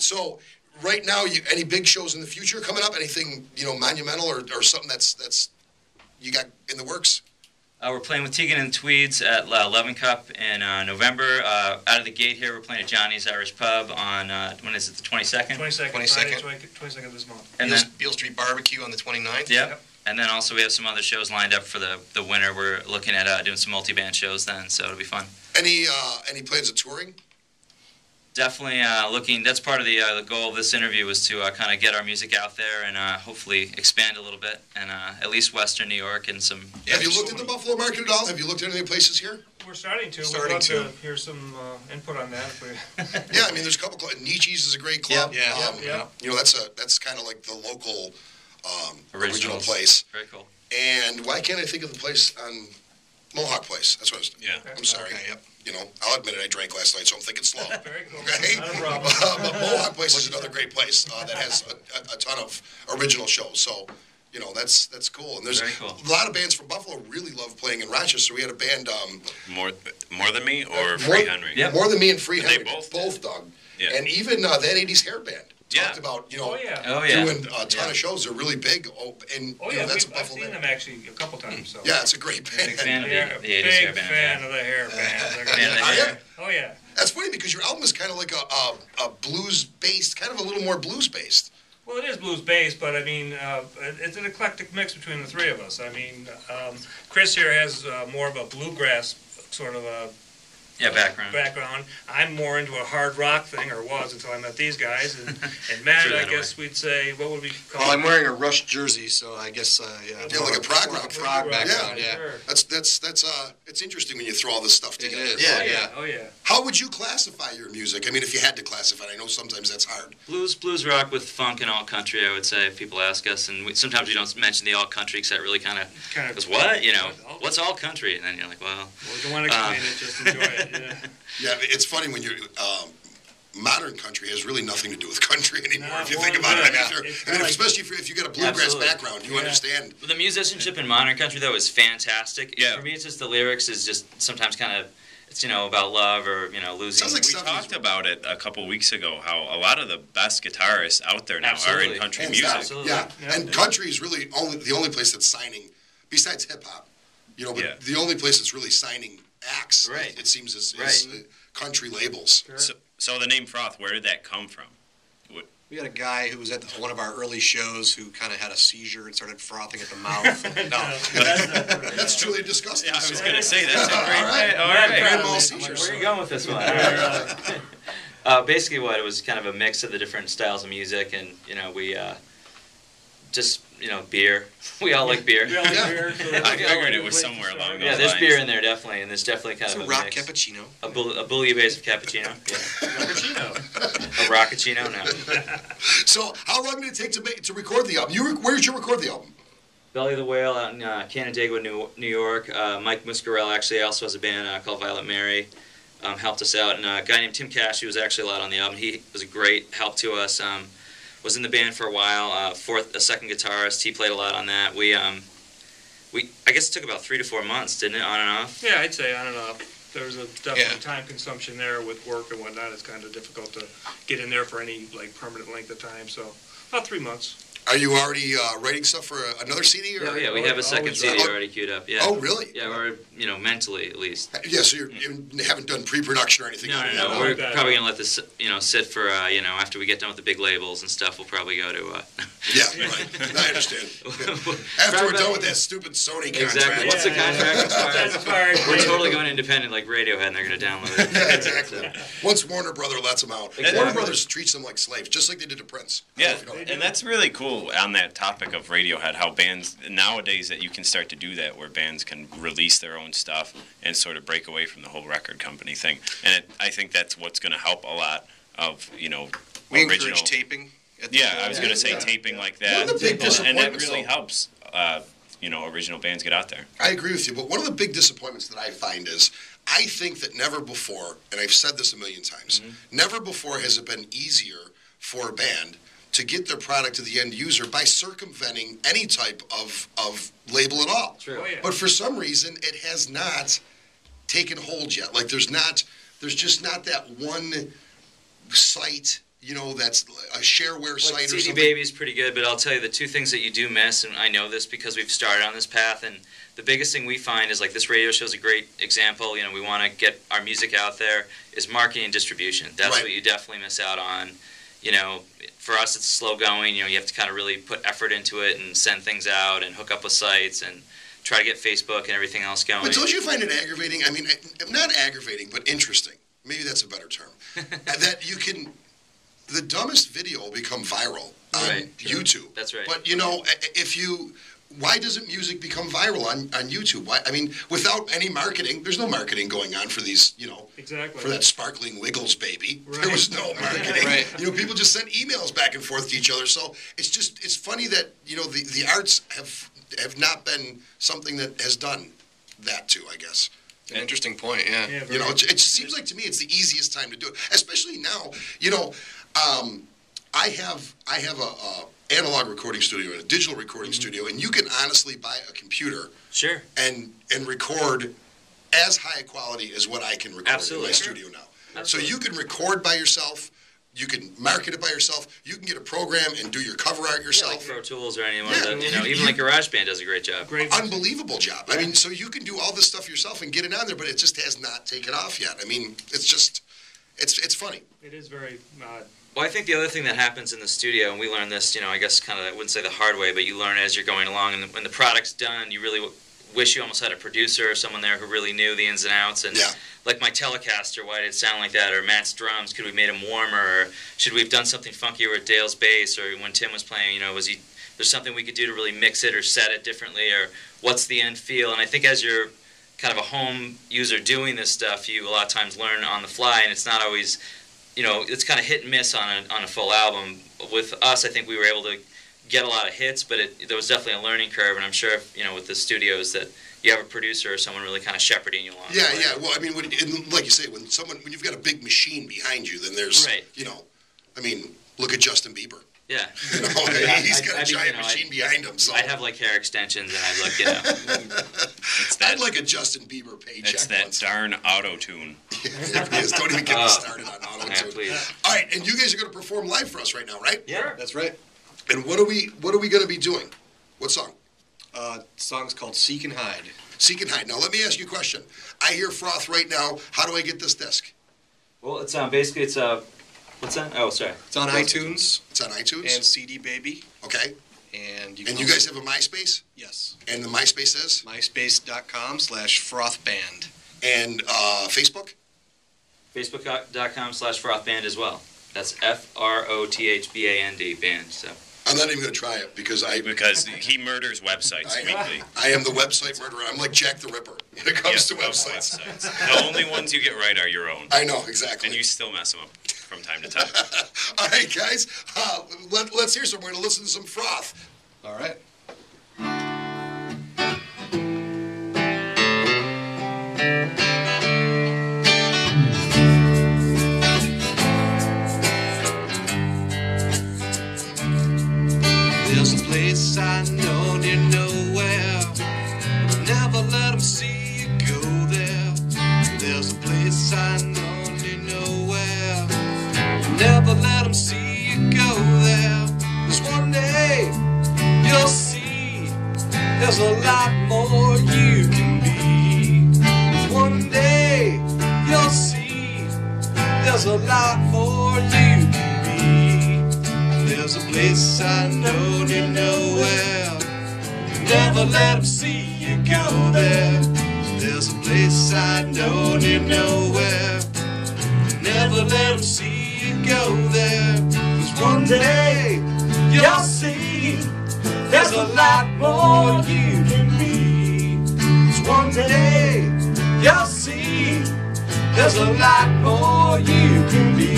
So right now, any big shows in the future coming up? Anything monumental or something that's you got in the works? We're playing with Tegan and Tweeds at 11 Cup in November. Out of the gate here, we're playing at Johnny's Irish Pub on, when is it, the 22nd? 22nd of this month. And then Beale Street Barbecue on the 29th? Yep. And then also we have some other shows lined up for the winter. We're looking at doing some multi-band shows then, so it'll be fun. Any plans of touring? Definitely looking. That's part of the goal of this interview was to kind of get our music out there and hopefully expand a little bit and at least Western New York and some. Have you looked at the Buffalo market at all? Have you looked at any places here? We're starting to. We'd love to hear some input on that. Yeah, I mean, there's a couple. Nietzsche's is a great club. Yeah. That's kind of like the local original place. Very cool. And why can't I think of the place on Mohawk Place? That's what I was. Yeah. I'm sorry. Okay, yep. I'll admit it. I drank last night, so I'm thinking slow. Very cool. Okay. Not a problem. But Mohawk Place is another great place that has a ton of original shows. So, that's cool. And there's a lot of bands from Buffalo really love playing in Rochester. We had a band. More Than Me or Free Henry? Yeah, More Than Me and Free Henry. They both dug. Yeah. And even that 80s hair band talked about, Oh, yeah. doing a ton of shows. They're really big. That's a I've Buffalo seen band. them actually a couple times. So. Yeah, it's a great band. Big fan of the 80s Big hair band. fan of the hair band. Are you? Oh, yeah. That's funny because your album is kind of like a blues-based, kind of a little more blues-based. Well, it is blues-based, but I mean, it's an eclectic mix between the three of us. I mean, Chris here has more of a bluegrass sort of a background. I'm more into a hard rock thing, or was until I met these guys. And Matt, I guess we'd say, what would we call Well, I'm wearing a Rush jersey, so I guess, Yeah, like a prog rock. Prog background, yeah. Sure. That's it's interesting when you throw all this stuff together. It is. Yeah. Oh, yeah. How would you classify your music? I mean, if you had to classify it, I know sometimes that's hard. Blues rock with funk and alt country, I would say, if people ask us. And sometimes we don't mention the alt country because that really kind of goes, what? What's alt country? And then you're like, well. Well, we don't want to explain it, just enjoy it. Yeah, it's funny when you're modern country has really nothing to do with country anymore. No, if you think about it, especially if you got a bluegrass Absolutely. background, you understand. The musicianship in modern country though is fantastic. Yeah. For me, it's just the lyrics is just sometimes kind of it's about love or losing. Sounds like We talked about it a couple weeks ago, how a lot of the best guitarists out there now are in country Hands music. down. Absolutely. Yeah, Yeah. and country is really the only place that's signing, besides hip hop. But the only place that's really signing acts. Right. It seems is Right. country labels. Sure. So the name Froth, where did that come from? We had a guy who was at one of our early shows who kind of had a seizure and started frothing at the mouth. That's truly disgusting. Yeah, I was going to say that's a great right. All right. Grand mal seizures. Where are you going with this one? Basically, it was kind of a mix of the different styles of music, and we just beer. We all like beer. We all like beer. So I figured it was somewhere along those Yeah, there's lines. beer in there definitely, and there's definitely kind It's of a a rock mix. cappuccino. A bouillabaisse of cappuccino. Yeah. A rockachino, no. So, how long did it take to record the album? Where did you record the album? Belly of the Whale out in Canandaigua, New York. Mike Muscarell actually also has a band called Violet Mary. Helped us out, and a guy named Tim Cash, who was actually a lot on the album. He was a great help to us. Was in the band for a while. A second guitarist. He played a lot on that. We I guess it took about 3 to 4 months, didn't it, on and off? Yeah, I'd say on and off. There's a definitely time consumption there with work and whatnot. It's kind of difficult to get in there for any permanent length of time. So about 3 months. Are you already writing stuff for another CD? Or? Oh, yeah, we have a second CD already queued up. Yeah. Oh, really? Yeah, or mentally at least. Yeah, so you haven't done pre-production or anything? No. We're probably gonna let this, sit for after we get done with the big labels and stuff. We'll probably go to. Yeah, right. I understand. After we're done with that stupid Sony contract. Exactly. Once the contract That's expires, expired. we're totally going independent like Radiohead, and they're gonna download it. Yeah, exactly. Once Warner Brother lets them out, Exactly. Warner Brothers treats them like slaves, just like they did to Prince. Yeah, I don't know if and that's really cool on that topic of Radiohead, how bands nowadays that you can start to do that, where bands can release their own stuff and sort of break away from the whole record company thing. And I think that's what's going to help a lot of, We original. encourage taping. Yeah, I was going to say taping like that. One of the big And that disappointments, really though- helps, original bands get out there. I agree with you, but one of the big disappointments that I find is I think that never before, and I've said this a million times, never before has it been easier for a band to get their product to the end user by circumventing any type of label at all. True. Oh, yeah. But for some reason, it has not taken hold yet. Like there's just not that one site that's a shareware site or CD something? Baby is pretty good, but I'll tell you the two things that you do miss, and I know this because we've started on this path, and the biggest thing we find is, like, this radio show is a great example. We want to get our music out there, is marketing and distribution. That's Right. what you definitely miss out on. For us, it's slow going. You have to kind of really put effort into it and send things out and hook up with sites and try to get Facebook and everything else going. But don't you find it aggravating? I mean, not aggravating, but interesting. Maybe that's a better term. That the dumbest video will become viral on YouTube. That's right. But, why doesn't music become viral on YouTube? Why? I mean, without any marketing, there's no marketing going on for these, Exactly. for that sparkling Wiggles baby. Right. There was no marketing. Right. People just sent emails back and forth to each other. So it's funny that, the arts have not been something that has done that too, I guess. An interesting point, yeah. It seems like to me it's the easiest time to do it, especially now. I have a analog recording studio and a digital recording studio, and you can honestly buy a computer Sure. and record as high quality as what I can record Absolutely. in my studio now. Absolutely. So you can record by yourself. You can market it by yourself. You can get a program and do your cover art yourself. Like Pro Tools or anyone. Yeah. Even like GarageBand does a great job. Great. Unbelievable job. I mean, so you can do all this stuff yourself and get it on there, but it just has not taken off yet. I mean, it's funny. It is very odd. Well, I think the other thing that happens in the studio, and we learned this, I guess kind of, I wouldn't say the hard way, but you learn as you're going along, and when the product's done, you really wish you almost had a producer or someone there who really knew the ins and outs, and like my Telecaster, why did it sound like that, or Matt's drums, could we made them warmer, or should we have done something funkier with Dale's bass, or when Tim was playing, there's something we could do to really mix it or set it differently, or what's the end feel, and I think as you're kind of a home user doing this stuff, you a lot of times learn on the fly, and it's not always... it's kind of hit and miss on a full album. With us, I think we were able to get a lot of hits, but there was definitely a learning curve, and I'm sure, with the studios that you have a producer or someone really kind of shepherding you along. Yeah, yeah. Well, I mean, like you say, when you've got a big machine behind you, then there's, I mean, look at Justin Bieber. Yeah. He's got a giant machine behind him. So I'd have like hair extensions, and I'd look, I'd like a Justin Bieber paycheck. It's that darn auto-tune. There it is. Don't even get me started on auto-tune. Yeah, please. All right, and you guys are going to perform live for us right now, right? Yeah. That's right. And what are we going to be doing? What song? Song's called Seek and Hide. Seek and Hide. Now, let me ask you a question. I hear Froth right now. How do I get this disc? Well, it's basically it's what's that? Oh, sorry. It's on iTunes. It's on iTunes? And CD Baby. Okay. And you guys have a MySpace? Yes. And the MySpace is? MySpace.com/FrothBand. And Facebook? Facebook.com/FrothBand as well. That's FROTHBAND band. So. I'm not even going to try it because he murders websites weekly. I am the website murderer. I'm like Jack the Ripper when it comes to websites. The only ones you get right are your own. I know, exactly. And you still mess them up from time to time. All right, guys. Let's hear some. We're going to listen to some Froth. All right. There's a place I know near nowhere. Never let them see you go there. There's a place I know near nowhere. Never let them see you go there. 'Cause one day you'll see there's a lot more you can be. One day you'll see there's a lot more you can be. There's a place I know near nowhere. Never let them see you go there. There's a place I know near nowhere. Never let them see you go there. 'Cause one day you'll see there's a lot more you can be. 'Cause one day you'll see there's a lot more you can be.